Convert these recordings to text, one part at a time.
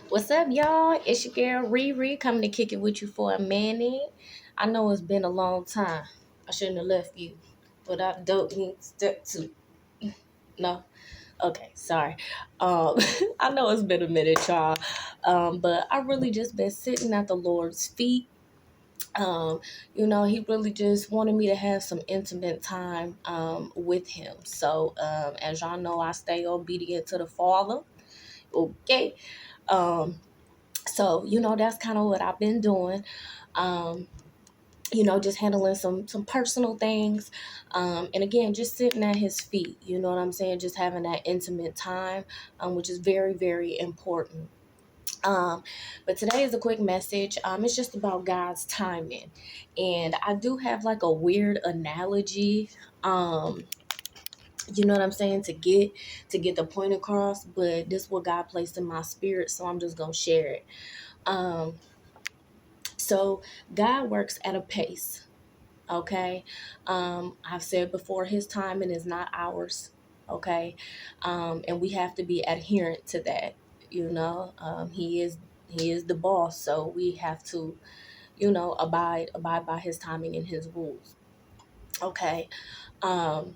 What's up, y'all? It's your girl Riri coming to kick it with you for a minute. I know it's been a long time. I shouldn't have left you, but I don't need step to. No, okay, sorry. Um, I know it's been a minute, y'all. But I really just been sitting at the Lord's feet. Um, he really just wanted me to have some intimate time with Him. So, as y'all know, I stay obedient to the Father. Okay. Um, So, that's kind of what I've been doing. Um, just handling some personal things. And again, just sitting at his feet, you know what I'm saying? Just having that intimate time, which is very, very important. Um, but today is a quick message. It's just about God's timing. And I do have like a weird analogy. You know what I'm saying, to get the point across, but this is what God placed in my spirit, so I'm just gonna share it. Um, So God works at a pace, okay? I've said before, his timing is not ours, okay? And we have to be adherent to that, he is the boss, so we have to, abide by his timing and his rules, okay? Um,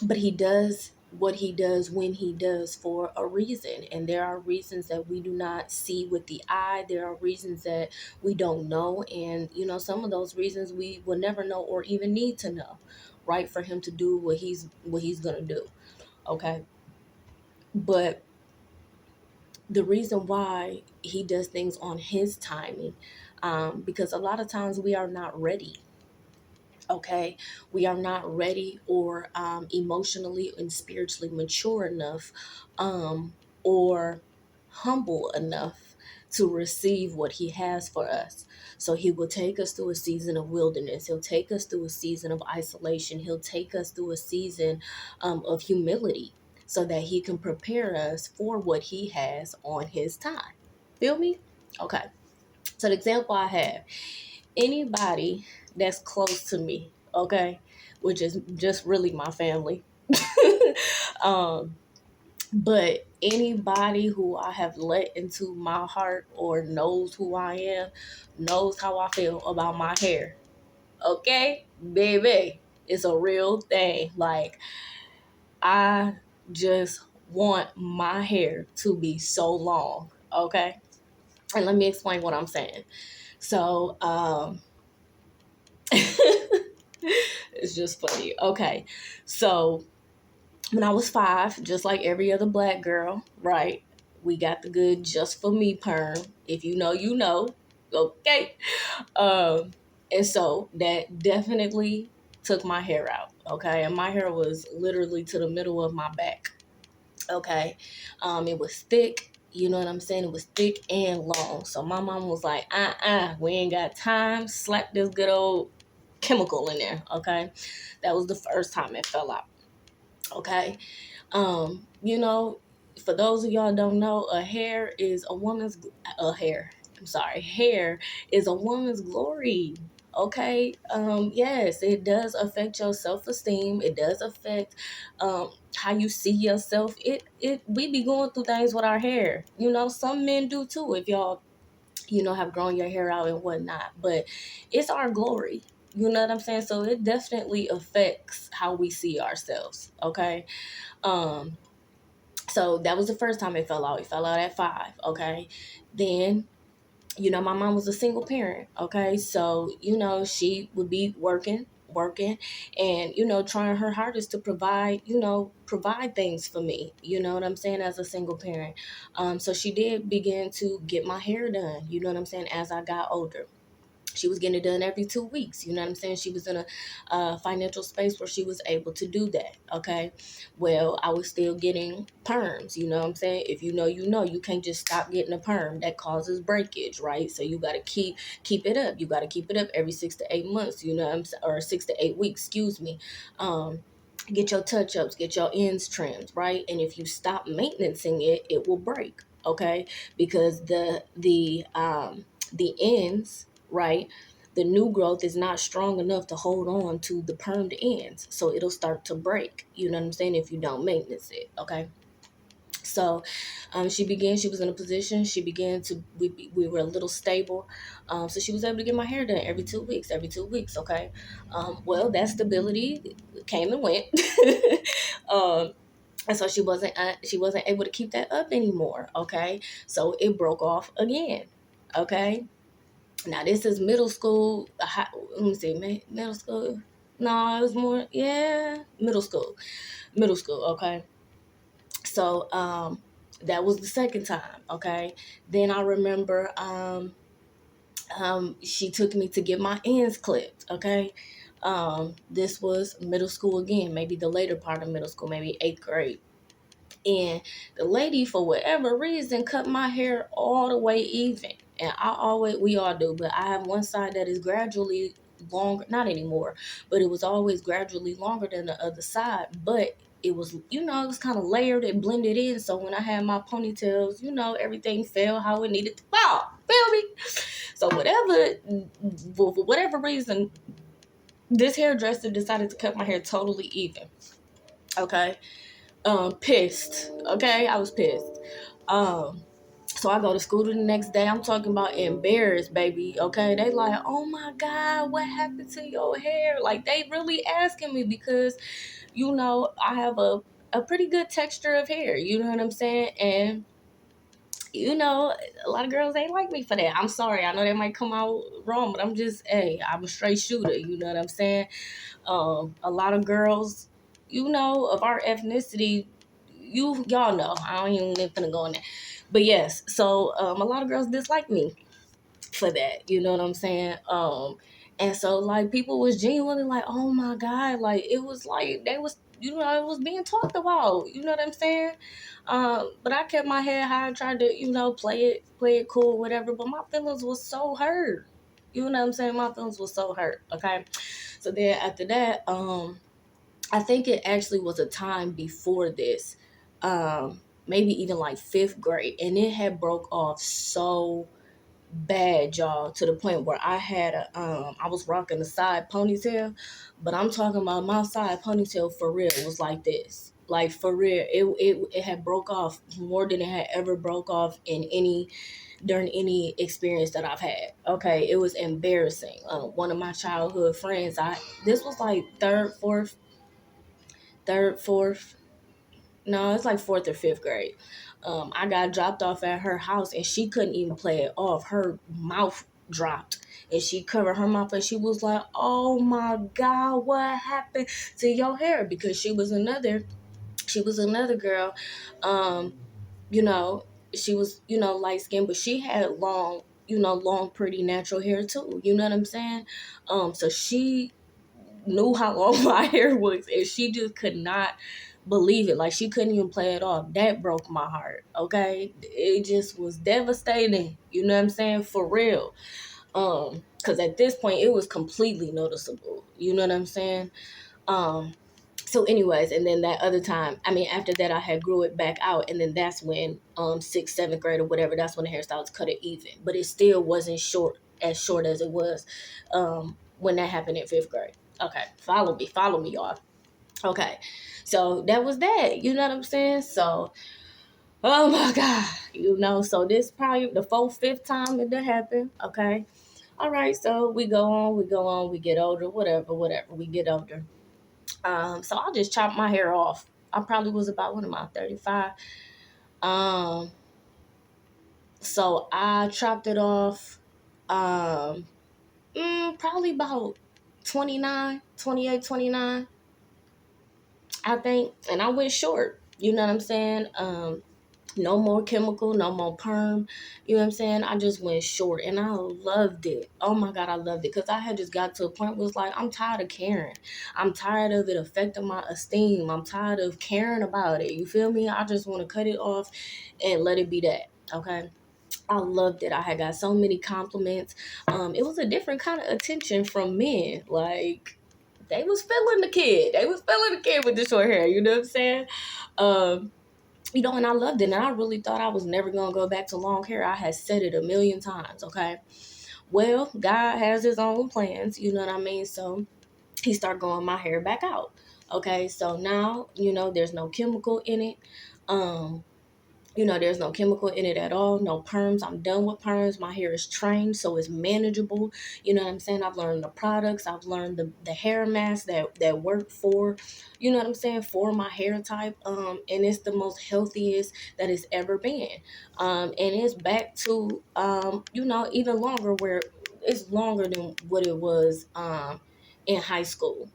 but he does what he does when he does for a reason, and there are reasons that we do not see with the eye. There are reasons that we don't know, and some of those reasons we will never know or even need to know, right, for him to do what he's gonna do, okay? But the reason why he does things on his timing, because a lot of times we are not ready, okay? We are not ready or emotionally and spiritually mature enough, or humble enough to receive what he has for us. So he will take us through a season of wilderness. He'll take us through a season of isolation. He'll take us through a season of humility, so that he can prepare us for what he has on his time. Feel me? Okay. So the example I have, anybody that's close to me, okay, which is just really my family. um, but anybody who I have let into my heart or knows who I am knows how I feel about my hair. Okay, baby, it's a real thing. Like, I just want my hair to be so long. Okay, and let me explain what I'm saying. So, it's just funny. Okay. So when I was 5, just like every other black girl, right? We got the good just for me perm. If you know, you know. Okay. Um, and so that definitely took my hair out. Okay. And my hair was literally to the middle of my back. Okay. It was thick. You know what I'm saying? It was thick and long. So my mom was like, we ain't got time. Slap this good old chemical in there. Okay. That was the first time it fell out. Okay. You know, for those of y'all don't know, hair is a woman's glory. Okay. Yes, it does affect your self-esteem. It does affect how you see yourself. It we be going through things with our hair. Some men do too, if y'all, have grown your hair out and whatnot. But it's our glory. You know what I'm saying? So it definitely affects how we see ourselves. Okay. Um, so that was the first time it fell out. It fell out at 5. Okay. Then, my mom was a single parent. Okay. So, she would be working and, trying her hardest to provide things for me. You know what I'm saying? As a single parent. So she did begin to get my hair done. You know what I'm saying? As I got older, she was getting it done every 2 weeks. You know what I'm saying? She was in a financial space where she was able to do that. Okay. Well, I was still getting perms. You know what I'm saying? If you know, you can't just stop getting a perm. That causes breakage, right? So you got to keep it up. You got to keep it up every 6 to 8 months, you know what I'm saying? Or 6 to 8 weeks, excuse me. Get your touch ups, get your ends trimmed, right? And if you stop maintaining it, it will break. Okay. Because the ends, right? The new growth is not strong enough to hold on to the permed ends. So it'll start to break. You know what I'm saying? If you don't maintenance it. Okay. So she was in a position, we were a little stable. So she was able to get my hair done every 2 weeks. Okay. Well, that stability came and went. um, and so she wasn't able to keep that up anymore. Okay. So it broke off again. Okay. Now this is middle school. Let me see, middle school. No, it was more, yeah, middle school. Okay. So that was the second time. Okay. Then I remember she took me to get my ends clipped. Okay. This was middle school again, maybe the later part of middle school, maybe 8th grade. And the lady, for whatever reason, cut my hair all the way even. And we all do, but I have one side that is gradually longer, not anymore, but it was always gradually longer than the other side. But it was, it was kind of layered and blended in. So when I had my ponytails, everything fell how it needed to fall. Feel me? So for whatever reason, this hairdresser decided to cut my hair totally even. Okay. Pissed. Okay, I was pissed. Um, so I go to school the next day. I'm talking about embarrassed, baby. Okay, they like, oh my God, what happened to your hair? Like they really asking me because, I have a pretty good texture of hair. You know what I'm saying? And a lot of girls ain't like me for that. I'm sorry. I know that might come out wrong, but hey, I'm a straight shooter. You know what I'm saying? A lot of girls, of our ethnicity, y'all know. I don't even finna go in there. But yes, so a lot of girls dislike me for that. You know what I'm saying? And so like people was genuinely like, oh my God, like it was like they was, it was being talked about. You know what I'm saying? But I kept my head high, tried to, play it cool, whatever. But my feelings was so hurt. You know what I'm saying? My feelings was so hurt. Okay. So then after that, I think it actually was a time before this, maybe even like 5th grade, and it had broke off so bad, y'all, to the point where I was rocking a side ponytail, but I'm talking about my side ponytail for real was like this. Like for real, it had broke off more than it had ever broke off during any experience that I've had. Okay, it was embarrassing. One of my childhood friends, this was like third, fourth, no, it's like 4th or 5th grade. I got dropped off at her house and she couldn't even play it off. Her mouth dropped and she covered her mouth and she was like, oh my God, what happened to your hair? Because she was another girl. Um, you know, she was, light skinned, but she had long, pretty natural hair too. You know what I'm saying? So she knew how long my hair was and she just could not believe it. Like she couldn't even play it off. That broke my heart. Okay. It just was devastating. You know what I'm saying? For real. Because at this point it was completely noticeable. You know what I'm saying? Um, so anyways, and then that other time, I mean, after that I had grew it back out, and then that's when 6th, 7th grade or whatever, that's when the hairstyles cut it even. But it still wasn't short as it was when that happened in 5th grade. Okay, follow me, y'all. Okay, so that was that. You know what I'm saying? So, oh my God, so this probably the 4th, 5th time it done happened. Okay, all right. So we get older, whatever. We get older. So I'll just chop my hair off. I probably was about, what am I, 35? Um, so I chopped it off. Um, Probably about 29, 28, 29. I think. And I went short. You know what I'm saying? No more chemical, no more perm. You know what I'm saying? I just went short and I loved it. Oh my God, I loved it. Because I had just got to a point where it's like, I'm tired of caring. I'm tired of it affecting my esteem. I'm tired of caring about it. You feel me? I just want to cut it off and let it be that. Okay. I loved it. I had got so many compliments. It was a different kind of attention from men. Like, they was feeling the kid. They was feeling the kid with the short hair. You know what I'm saying? Um, and I loved it. And I really thought I was never going to go back to long hair. I had said it a million times, okay? Well, God has his own plans, you know what I mean? So he started growing my hair back out, okay? So now, there's no chemical in it. Um, There's no chemical in it at all, no perms. I'm done with perms. My hair is trained, so it's manageable. You know what I'm saying? I've learned the products. I've learned the hair masks that work for, for my hair type. And it's the most healthiest that it's ever been. And it's back to, even longer, where it's longer than what it was in high school.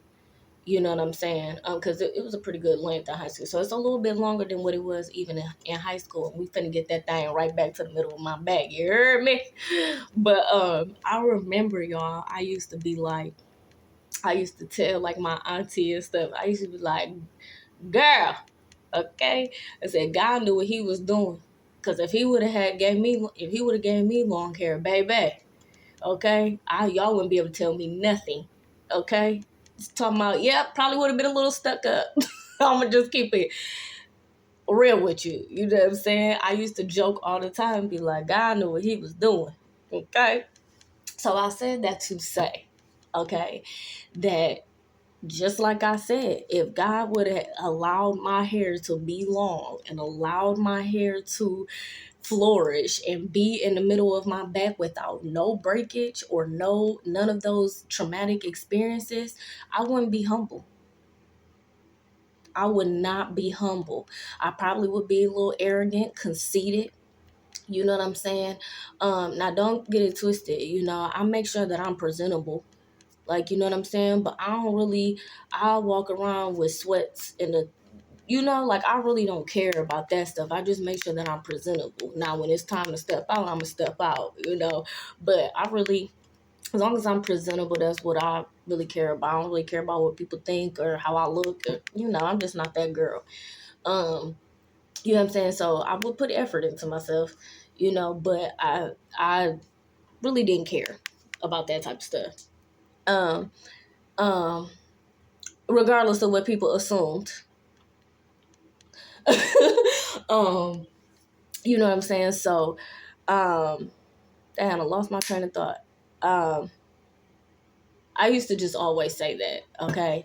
You know what I'm saying? Because it was a pretty good length in high school. So it's a little bit longer than what it was even in high school. And we finna get that thing right back to the middle of my back. You heard me? But I remember, y'all, I used to tell like my auntie and stuff. I used to be like, girl, okay? I said, God knew what he was doing. Cause if he would have gave me long hair, baby, okay, y'all wouldn't be able to tell me nothing, okay? Just talking about, yeah, probably would have been a little stuck up. I'm gonna just keep it real with you. You know what I'm saying? I used to joke all the time and be like, God knew what he was doing, okay? So I said that to say, okay, that just like I said, if God would have allowed my hair to be long and allowed my hair to flourish and be in the middle of my back without no breakage or none of those traumatic experiences, I wouldn't be humble. I would not be humble. I probably would be a little arrogant, conceited. You know what I'm saying? Now don't get it twisted. I make sure that I'm presentable. Like, you know what I'm saying? But I'll walk around with sweats in the, like, I really don't care about that stuff. I just make sure that I'm presentable. Now, when it's time to step out, I'm going to step out. But as long as I'm presentable, that's what I really care about. I don't really care about what people think or how I look. I'm just not that girl. Um, you know what I'm saying? So I would put effort into myself, but I really didn't care about that type of stuff. Um, um, Regardless of what people assumed. um, you know what I'm saying? So, damn, I lost my train of thought. Um, I used to just always say that, okay?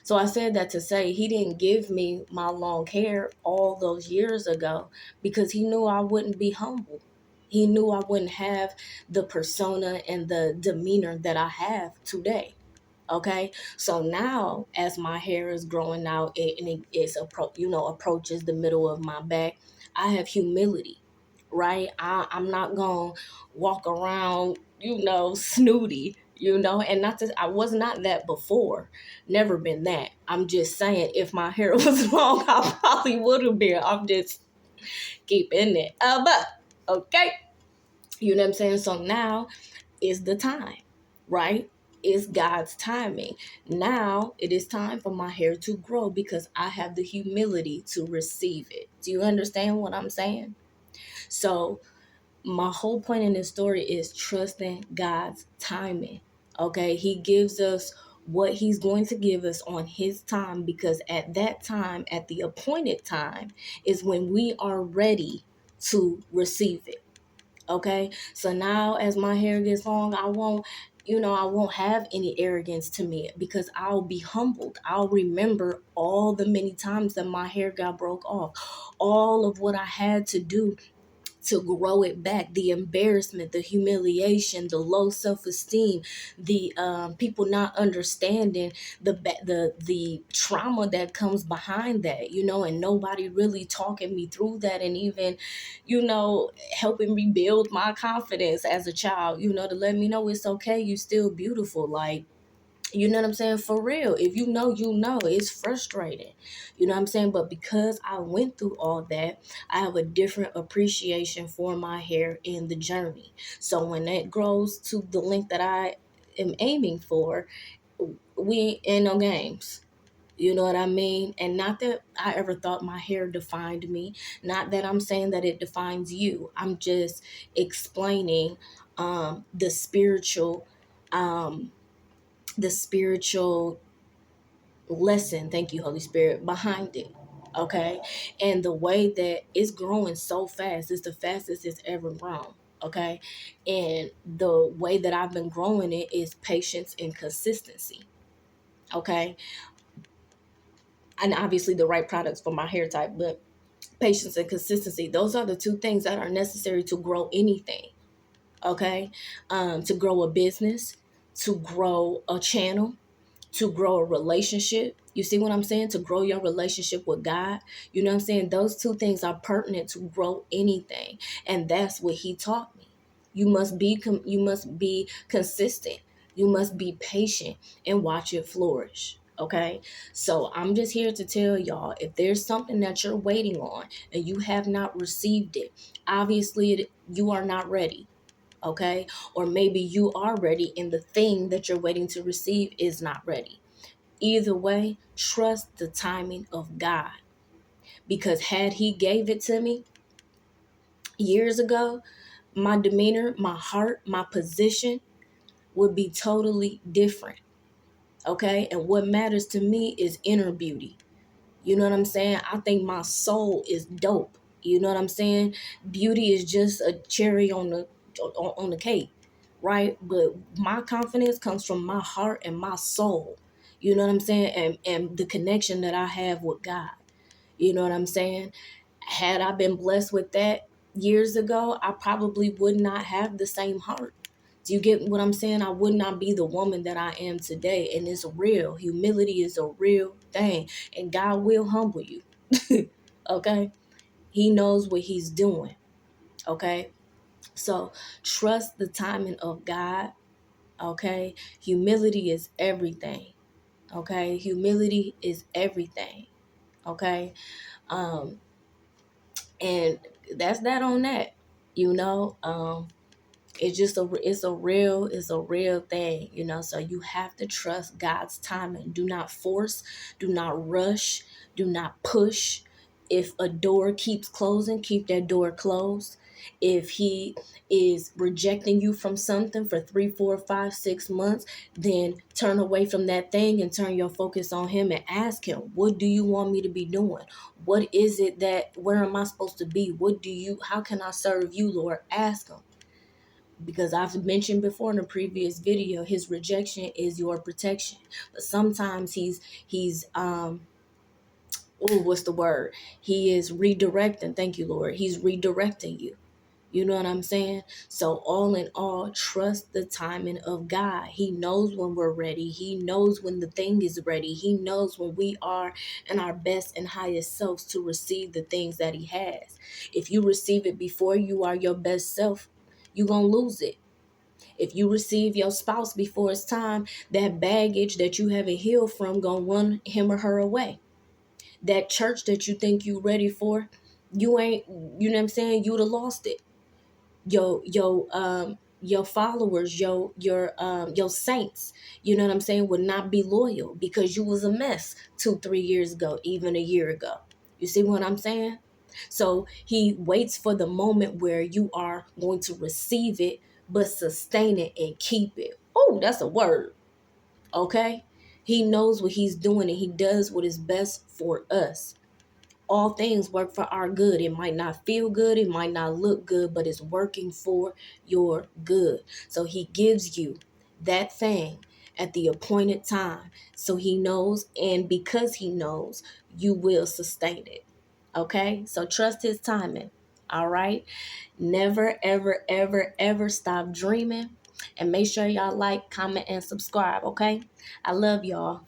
So I said that to say he didn't give me my long hair all those years ago because he knew I wouldn't be humble. He knew I wouldn't have the persona and the demeanor that I have today. Okay, so now as my hair is growing out and approaches the middle of my back, I have humility, right? I'm not gonna walk around, snooty, and not to, I was not that before, never been that. I'm just saying, if my hair was long, I probably would have been. I'm just keeping it but okay, you know what I'm saying? So now is the time, right? It's God's timing. Now it is time for my hair to grow because I have the humility to receive it. Do you understand what I'm saying? So my whole point in this story is trusting God's timing. Okay, he gives us what he's going to give us on his time, because at that time, at the appointed time, is when we are ready to receive it. Okay, so now as my hair gets long, I won't have any arrogance to me because I'll be humbled. I'll remember all the many times that my hair got broke off, all of what I had to do to grow it back, the embarrassment, the humiliation, the low self-esteem, the people not understanding the trauma that comes behind that, and nobody really talking me through that, and even helping me build my confidence as a child, to let me know it's okay, you still beautiful. Like, you know what I'm saying? For real. If it's frustrating. You know what I'm saying? But because I went through all that, I have a different appreciation for my hair in the journey. So when it grows to the length that I am aiming for, we ain't no games. You know what I mean? And not that I ever thought my hair defined me. Not that I'm saying that it defines you. I'm just explaining the um, spiritual lesson, thank you Holy Spirit, behind it. Okay, and the way that it's growing so fast, it's the fastest it's ever grown. Okay, and the way that I've been growing it is patience and consistency. Okay, and obviously the right products for my hair type. But Patience and consistency. Those are the two things that are necessary to grow anything. Okay. To grow a business, to grow a channel, to grow a relationship. You see what I'm saying? To grow your relationship with God. You know what I'm saying? Those two things are pertinent to grow anything. And that's what he taught me. You must be consistent. You must be patient and watch it flourish. Okay? So I'm just here to tell y'all, if there's something that you're waiting on and you have not received it, obviously you are not ready. Okay? Or maybe you are ready and the thing that you're waiting to receive is not ready. Either way, trust the timing of God, because had he gave it to me years ago, my demeanor, my heart, my position would be totally different. Okay? And what matters to me is inner beauty. You know what I'm saying? I think my soul is dope. You know what I'm saying? Beauty is just a cherry on the cake, right? But my confidence comes from my heart and my soul. You know what I'm saying? And the connection that I have with God. You know what I'm saying? Had I been blessed with that years ago, I probably would not have the same heart. Do you get what I'm saying? I would not be the woman that I am today. And it's real. Humility is a real thing. And God will humble you. Okay? He knows what he's doing. Okay? So trust the timing of God. Okay? Humility is everything. Okay? Humility is everything. Okay? Um, and that's that on that. You know, it's a real thing, so you have to trust God's timing. Do not force, do not rush, do not push. If a door keeps closing, keep that door closed. If he is rejecting you from something for 3, 4, 5, 6 months, then turn away from that thing and turn your focus on him and ask him, what do you want me to be doing? What is it where am I supposed to be? How can I serve you, Lord? Ask him. Because I've mentioned before in a previous video, his rejection is your protection. But sometimes what's the word? He is redirecting. Thank you, Lord. He's redirecting you. You know what I'm saying? So all in all, trust the timing of God. He knows when we're ready. He knows when the thing is ready. He knows when we are in our best and highest selves to receive the things that he has. If you receive it before you are your best self, you're going to lose it. If you receive your spouse before it's time, that baggage that you haven't healed from gonna run him or her away. That church that you think you ready for, you ain't. You know what I'm saying? You'd have lost it. Your followers, your saints, you know what I'm saying, would not be loyal because you was a mess 2, 3 years ago, even a year ago. You see what I'm saying? So he waits for the moment where you are going to receive it, but sustain it and keep it. Oh, that's a word. Okay? He knows what he's doing and he does what is best for us. All things work for our good. It might not feel good, it might not look good, but it's working for your good. So he gives you that thing at the appointed time. So he knows, and because he knows, you will sustain it. Okay? So trust his timing. All right? Never, ever, ever, ever stop dreaming. And make sure y'all like, comment, and subscribe. Okay? I love y'all.